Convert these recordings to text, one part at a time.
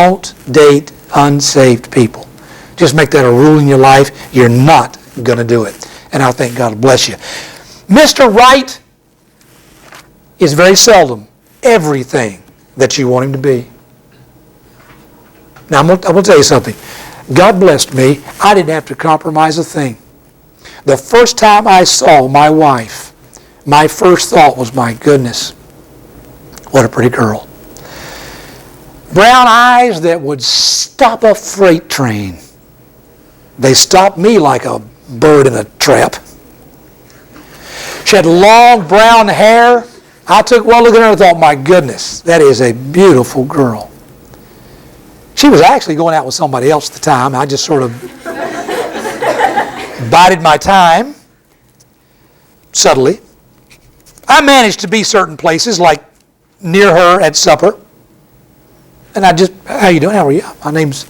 don't date unsaved people. Just make that a rule in your life. You're not going to do it. And I think God will bless you. Mr. Right is very seldom everything that you want him to be. Now, I'm going to tell you something. God blessed me. I didn't have to compromise a thing. The first time I saw my wife, my first thought was, my goodness, what a pretty girl. Brown eyes that would stop a freight train. They stopped me like a bird in a trap. She had long brown hair. I took one look at her and thought, my goodness, that is a beautiful girl. She was actually going out with somebody else at the time. I just sort of bided my time, subtly. I managed to be certain places, like near her at supper. And I just, how you doing? How are you? My name's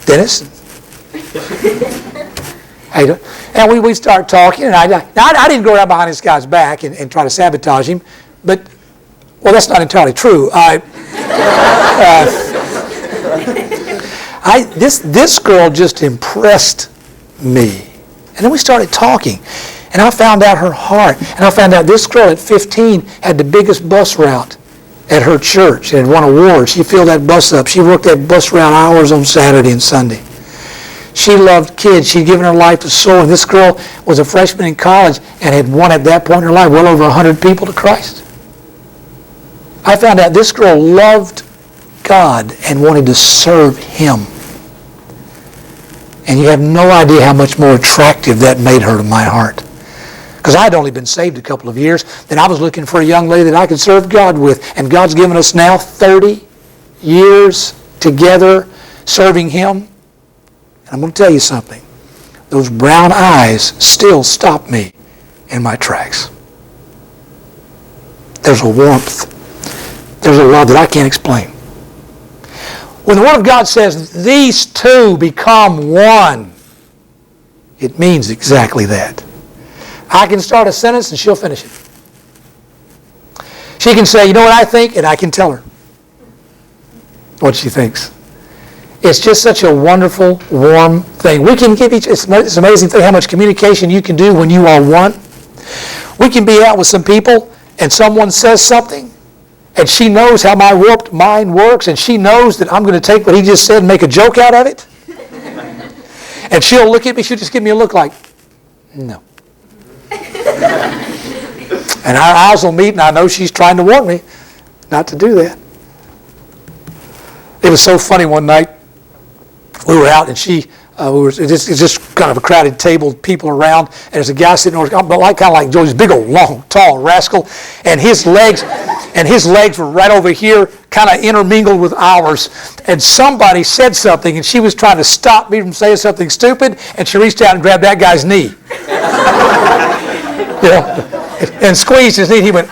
Dennis. How you doing? And we start talking, and I didn't go around behind this guy's back and try to sabotage him, but, well, that's not entirely true. This girl just impressed me. And then we started talking, and I found out her heart, and I found out this girl at 15 had the biggest bus route at her church and had won awards. She filled that bus up. She worked that bus route hours on Saturday and Sunday. She loved kids. She'd given her life to soul. And this girl was a freshman in college and had won at that point in her life well over 100 people to Christ. I found out this girl loved God and wanted to serve Him. And you have no idea how much more attractive that made her to my heart. Because I had only been saved a couple of years. Then I was looking for a young lady that I could serve God with. And God's given us now 30 years together serving Him. And I'm going to tell you something. Those brown eyes still stop me in my tracks. There's a warmth. There's a love that I can't explain. When the Word of God says, these two become one, it means exactly that. I can start a sentence and she'll finish it. She can say, you know what I think? And I can tell her what she thinks. It's just such a wonderful, warm thing. We can give it's an amazing thing how much communication you can do when you are one. We can be out with some people and someone says something and she knows how my warped mind works and she knows that I'm going to take what he just said and make a joke out of it. And she'll look at me, she'll just give me a look like, no. And our eyes will meet and I know she's trying to warn me not to do that. It was so funny one night. We were out and it's just kind of a crowded table, people around, and there's a guy sitting over, kind of like Joey's big old, long, tall rascal, and his legs were right over here, kind of intermingled with ours. And somebody said something, and she was trying to stop me from saying something stupid, and she reached out and grabbed that guy's knee. And squeezed his knee. And he went.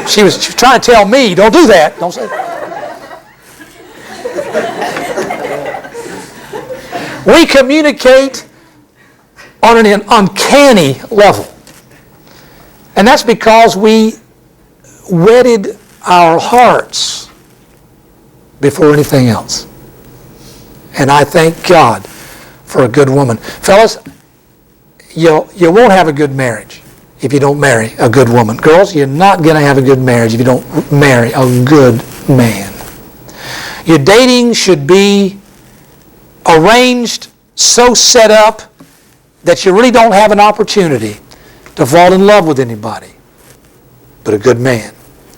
She was trying to tell me, don't do that. Don't say that. We communicate on an uncanny level. And that's because we wedded our hearts before anything else. And I thank God for a good woman. Fellas, you won't have a good marriage if you don't marry a good woman. Girls, you're not going to have a good marriage if you don't marry a good man. Your dating should be arranged, so set up that you really don't have an opportunity to fall in love with anybody but a good man.